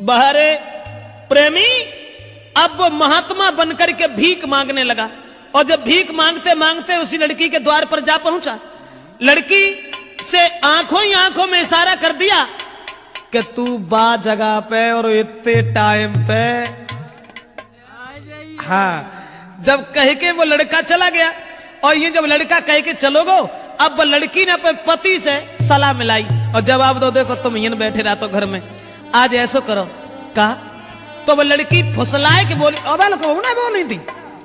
बहरे प्रेमी अब वो महात्मा बनकर के भीख मांगने लगा, और जब भीख मांगते मांगते उसी लड़की के द्वार पर जा पहुंचा, लड़की से आंखों ही आंखों में इशारा कर दिया कि तू बा जगह पे और इतने टाइम पे। हाँ, जब कह के वो लड़का चला गया, और ये जब लड़का कह के चलोगो, अब वो लड़की ने अपने पति से सलाह मिलाई और जवाब दो, देखो तुम यहीं बैठे रहो घर में, आज ऐसो करो। कहा तो वो लड़की फुसलाए के बोली, अब ना बोली थी,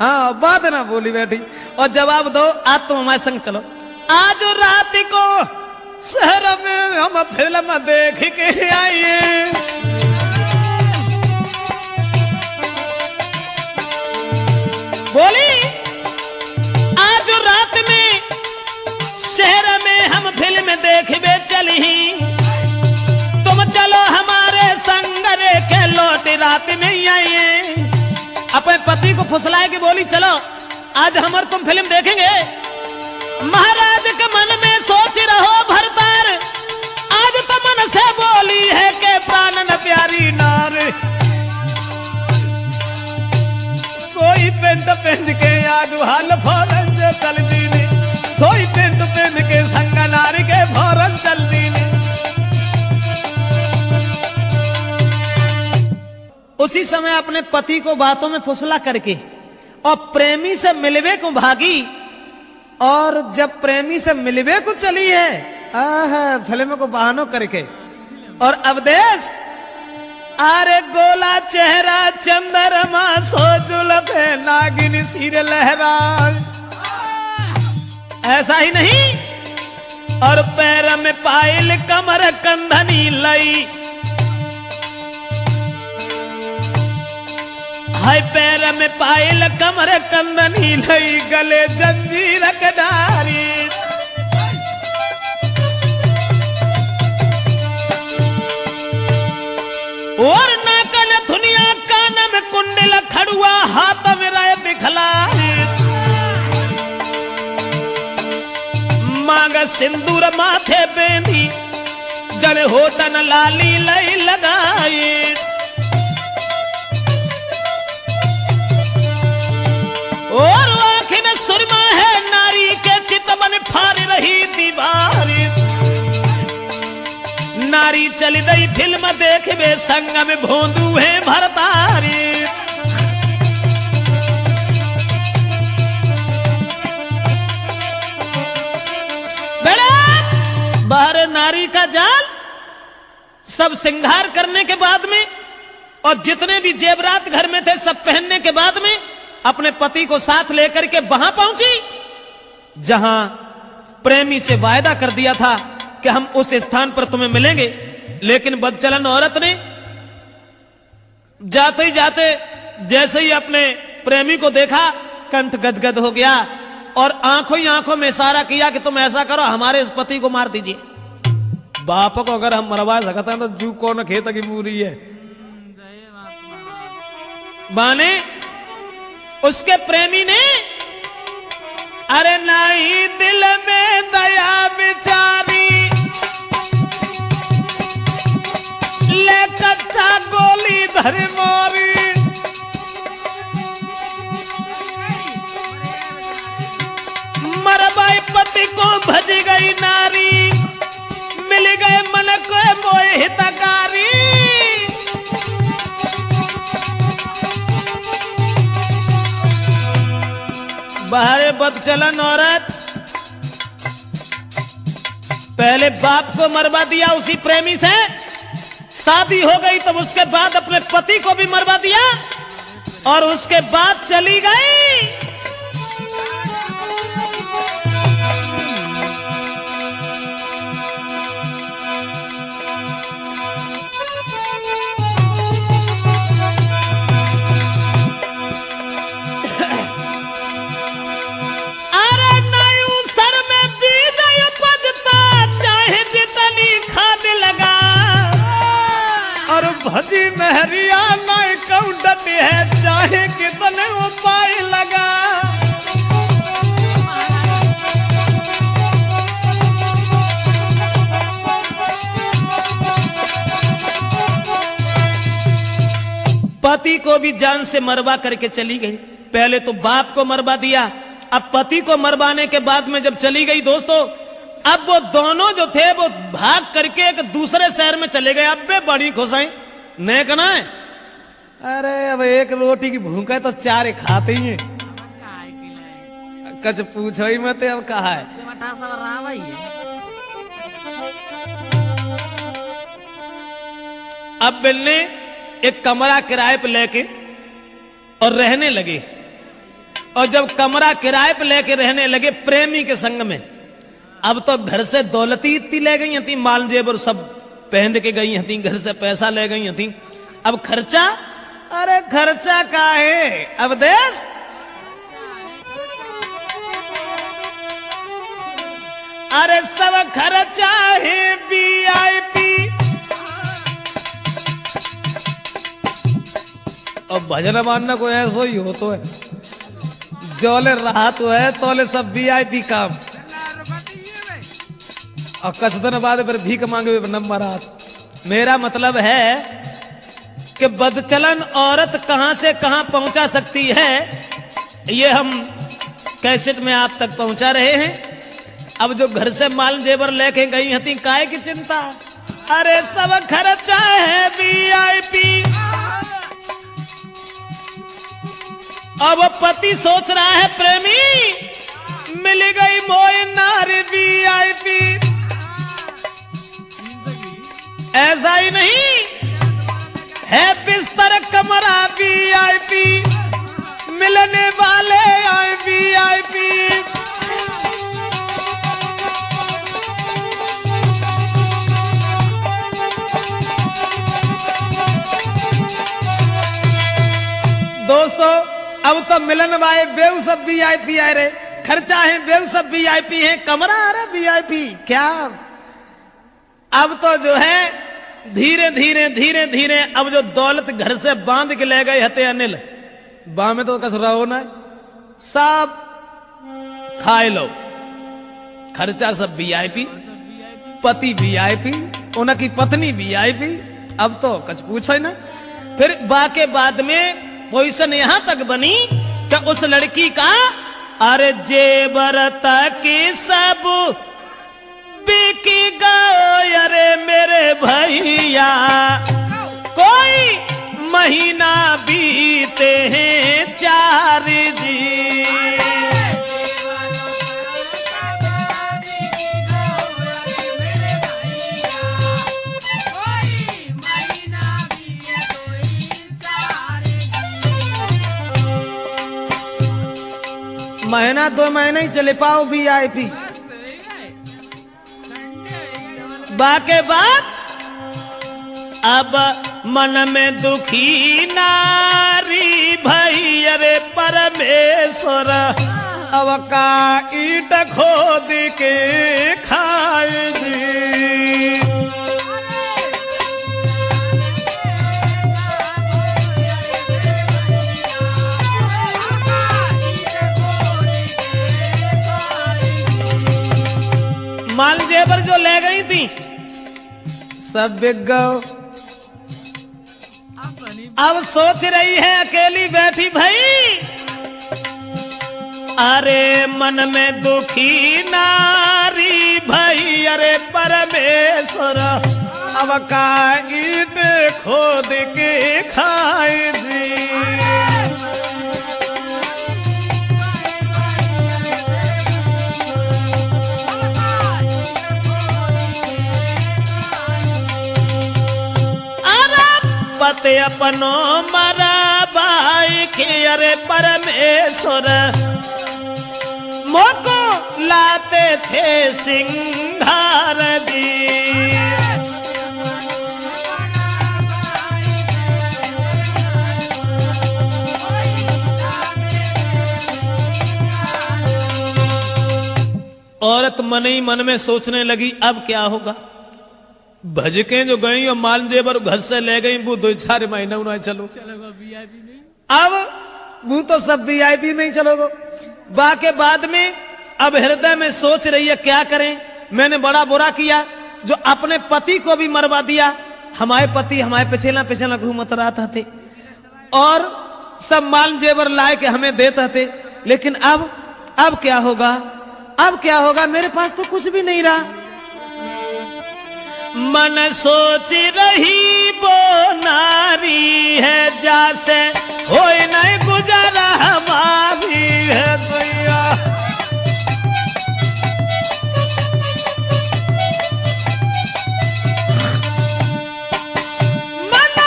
हाँ बात ना बोली बैठी, और जवाब दो, आज तुम हमारे संग चलो। आज रात को शहर में हम फिल्म देख के आइए, बोली आज रात में शहर में हम फिल्म देखबे चली, तुम चलो हमारे संग रे के लौट रात में ही आइए। अपने पति को फुसलाए के बोली, चलो आज हमारे तुम फिल्म देखेंगे। महाराज के मन में सोच रहो भरतार, आज तो मन से बोली है के प्राण न प्यारी नार। सोई पेंट पेंट के आगू हाल फौरन से चल दीने, सोई पेंट पेंट के संग नारी के फौरन चल दीने। उसी समय अपने पति को बातों में फुसला करके और प्रेमी से मिलवे को भागी, और जब प्रेमी से मिलवे को चली है फिल्म को बहानों करके, और अवदेश अरे गोला चेहरा चंद्रमा सो जुल्फे नागिन सिर लहरा, ऐसा ही नहीं, और पैर में पायल कमर कंधनी लई, हाय पैर में पायल कमर कंदनी लई, गले जंजीर कडारी। और नाकन धुनिया कान में कुंडल खड़ुआ, हाथ में राय बिखलाई, मांग सिंदूर माथे बेंदी, जल होटन लाली लई लगाई। और आखिर सुरमा है नारी के चितवन फाड़ रही दीवारी, नारी चल गई फिल्म देखबे संग में भोंदू है भरतारी। बाहर नारी का जाल सब श्रृंगार करने के बाद में, और जितने भी जेवरात घर में थे सब पहनने के बाद में अपने पति को साथ लेकर के वहां पहुंची जहां प्रेमी से वायदा कर दिया था कि हम उस स्थान पर तुम्हें मिलेंगे। लेकिन बदचलन औरत ने जाते ही जाते जैसे ही अपने प्रेमी को देखा, कंठ गदगद हो गया और आंखों ही आंखों में इशारा किया कि तुम ऐसा करो, हमारे इस पति को मार दीजिए। बाप को अगर हम मरवा सकते हैं तो जू कौन खेत की पूरी है। बाने उसके प्रेमी ने अरे नहीं दिल में दया बिचारी, ले कट्टा गोली धर मारी, मरबाई पति को भज गई नारी, मिल गए मन को मोह हितकारी। बाहर बदचलन औरत पहले बाप को मरवा दिया उसी प्रेमी से, शादी हो गई तब उसके बाद अपने पति को भी मरवा दिया और उसके बाद चली गई। भजी महरिया नहीं कौडत है, चाहे कितने उपाय लगा। पति को भी जान से मरवा करके चली गई। पहले तो बाप को मरवा दिया, अब पति को मरवाने के बाद में जब चली गई दोस्तों, अब वो दोनों जो थे वो भाग करके एक दूसरे शहर में चले गए। अब वे बड़ी खुश हैं, नहीं कहना है अरे अब एक रोटी की भूख है तो चार खाते ही हैं, कुछ पूछो ही मत। अब कहा है अब बिल ने एक कमरा किराए पे लेके और रहने लगे। और जब कमरा किराए पे लेके रहने लगे प्रेमी के संग में, अब तो घर से दौलती इतनी ले गई थी, माल जेबर सब पहन के गई थी, घर से पैसा ले गई थी। अब खर्चा, अरे खर्चा का है अब देश, अरे सब खर्चा है VIP। और भजन मानना कोई ऐसा ही हो तो है, जोले रहा तो है तोले सब VIP काम। और कुछ दिन बाद फिर भीख मांगे हुए नंबर हाथ। मेरा मतलब है कि बदचलन औरत कहां से कहां पहुंचा सकती है, ये हम कैसेट में आप तक पहुंचा रहे हैं। अब जो घर से माल जेवर लेके गई थी, काहे की चिंता, अरे सब खर्चा है VIP। अब पति सोच रहा है प्रेमी मिल गई मोई नारी VIP। ऐसा ही नहीं है, बिस्तर कमरा VIP, मिलने वाले आए VIP। दोस्तों अब तो मिलन वाले बेव सब VIP आए रे, खर्चा है बेव सब VIP है, कमरा आ रहा VIP क्या। अब तो जो है धीरे धीरे धीरे धीरे अब जो दौलत घर से बांध के ले गए हते अनिल, बा में तो कस रहो ना, सब खाए लो, खर्चा सब VIP, पति VIP, उनकी पत्नी VIP। अब तो कुछ पूछो ना। फिर बा के बाद में पोजीशन यहां तक बनी कि उस लड़की का अरे जेवर तक सब बिकी गए, अरे मेरे भैया कोई महीना बीते हैं 4 जी। महीना 2 महीने ही चले पाओ VIP। बाके बाद अब मन में दुखी नारी भई, अरे परमेश्वर अब का ईट खोद के खाए जी। माल जेवर जो ले गई थी सब बिक गए। अब सोच रही है अकेली बैठी भाई, अरे मन में दुखी नारी भाई, अरे परमेश्वर अब का ईट खोद के खाए जी। पते अपनो मरा बाई के, अरे परमेश्वर मोको लाते थे सिंगार दी। औरत मन ही मन में सोचने लगी अब क्या होगा। भजके जो गई और माल जेवर घर से ले गई, वो 2-4 महीने उन्हें चलो अब वो तो सब VIP में ही चलोगे। बाके बाद में अब हृदय में सोच रही है क्या करें, मैंने बड़ा बुरा किया जो अपने पति को भी मरवा दिया। हमारे पति हमारे पिछला घूमत रहा थे, और सब माल जेवर लाए के हमें देते थे। लेकिन अब क्या होगा? अब क्या होगा? मेरे पास तो कुछ भी नहीं रहा। मन सोच रही वो नारी है, जैसे हो नहीं गुजारा हमारी है भैया। मन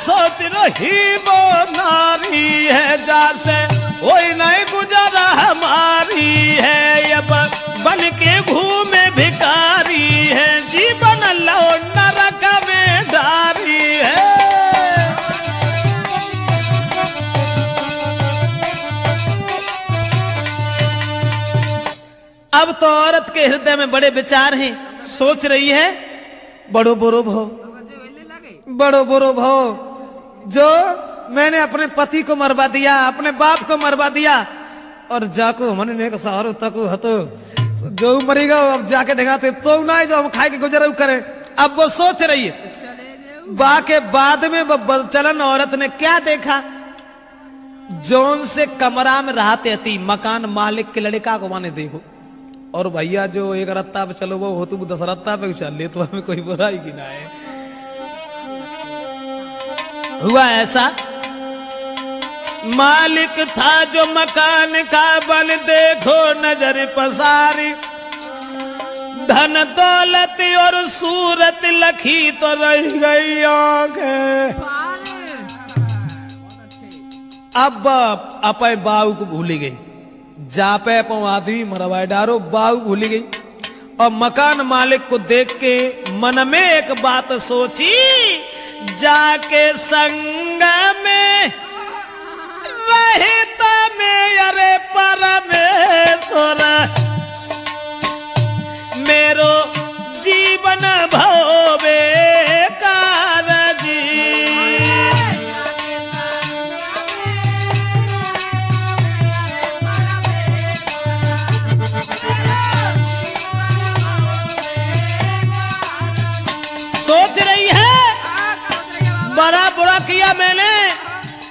सोच रही वो नारी है, जैसे हो नहीं गुजारा हमारी है। ये बन के घूमे भिखारी है, जीवन लो नरक में डारी है। अब तो औरत के हृदय में बड़े विचार हैं। सोच रही है बड़ो बुरो भो, बड़ो बुरो भो, जो मैंने अपने पति को मरवा दिया, अपने बाप को मरवा दिया, और जाको हमने ने सहारो तक हतो जो मरेगा अब जाके ढगाते तो ना जो हम खाए के गुजर करें। अब वो सोच रही है। बाके बाद में चलन औरत ने क्या देखा? जोन से कमरा में रहते थी मकान मालिक के लड़का को माने देखो, और भैया जो एक रत्ता पे चलो वो हो तुम 10 रत्ता पे चल ले, तो हमें कोई बुराई की ना है। हुआ ऐसा, मालिक था जो मकान का, बन देखो नजर पसारी, धन दौलत और सूरत लखी तो रह गई आंखें। अब अपे बाऊ को भूली गई, जापे आदमी मरवाए डारो, बाऊ भूली गई। और मकान मालिक को देख के मन में एक बात सोची, जाके संग में रहता में अरे परमेश्वर, मेरो जीवन भवे कारजी। सोच रही है बड़ा बुरा किया मैंने,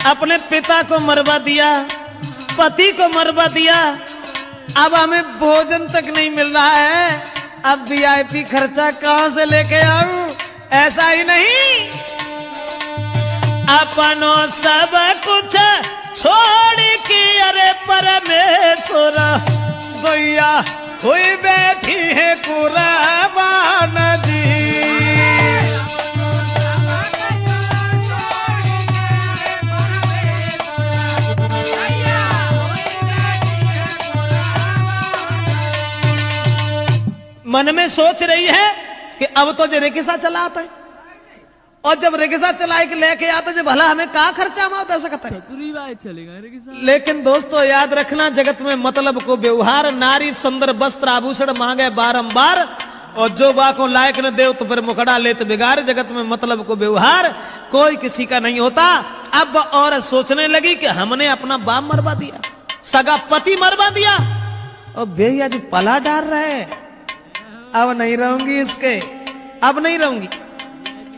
अपने पिता को मरवा दिया, पति को मरवा दिया, अब हमें भोजन तक नहीं मिल रहा है, अब वीआईपी खर्चा कहां से लेके आऊं? ऐसा ही नहीं, अपनों सब कुछ छोड़ के अरे परमेश्वर गैया हुई बैठी है कुर्बान जी। मन में सोच रही है कि अब तो जो रिक्शा चलाता है, और जब रिक्शा चला के लेके आता है, भला हमें कहाँ खर्चा में दे सकता है? चलेगा। लेकिन दोस्तों याद रखना, जगत में मतलब को व्यवहार, नारी सुंदर वस्त्र आभूषण मांगे बारंबार, और जो बाको लायक न दे तो फिर मुखड़ा ले तो बिगाड़। जगत में मतलब को व्यवहार कोई किसी का नहीं होता। अब औरत सोचने लगी कि हमने अपना बाप मरवा दिया, सगा पति मरवा दिया, और भैया जो पला डाल रहे, अब नहीं रहूंगी इसके, अब नहीं रहूंगी।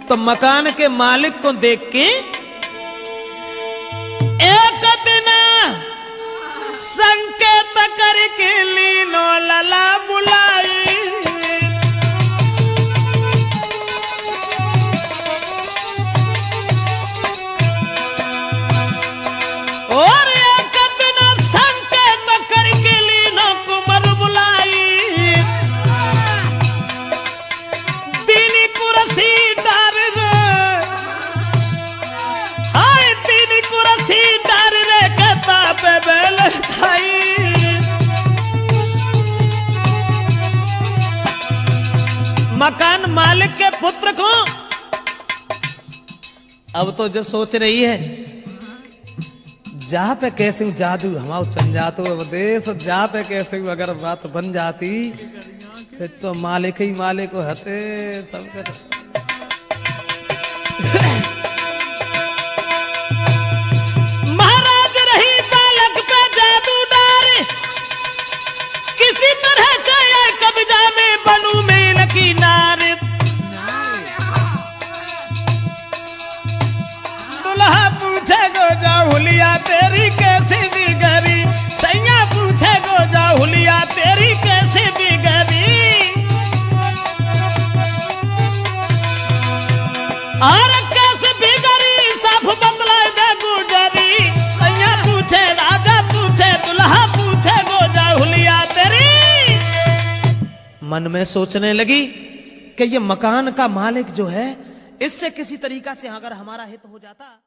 तो मकान के मालिक को देख के एक दिन संकेत करके लीनो लला बुलाई, और एक दिन संकेत करके लीनो कुमार बुलाई, तीनी कुर्सी डार रे, हाय तीनी कुर्सी डार रे कहता पे बेल खाई। मकान मालिक के पुत्र को अब तो जो सोच रही है, जहां पे कैसे जादू हमारा चल जातो देश, जहां पे कैसे अगर बात बन जाती फिर तो मालिक ही मालिक को हते सब कर। महाराज रही बालक पे जादू डारे, किसी तरह से कब्जा में बनू मेल की नारे, दुल्हा पूछे गो गोजा हुलिया तेरी कैसी बिगड़ी, सैया पूछे गोजा हुलिया तेरी कैसी बिगड़ी। अरे कैसे बिगड़ी सब बतला दे गुजरी, सैया पूछे राजा पूछे दुल्हा पूछे गोजा हुलिया तेरी। मन में सोचने लगी कि ये मकान का मालिक जो है इससे किसी तरीका से अगर हमारा हित हो जाता।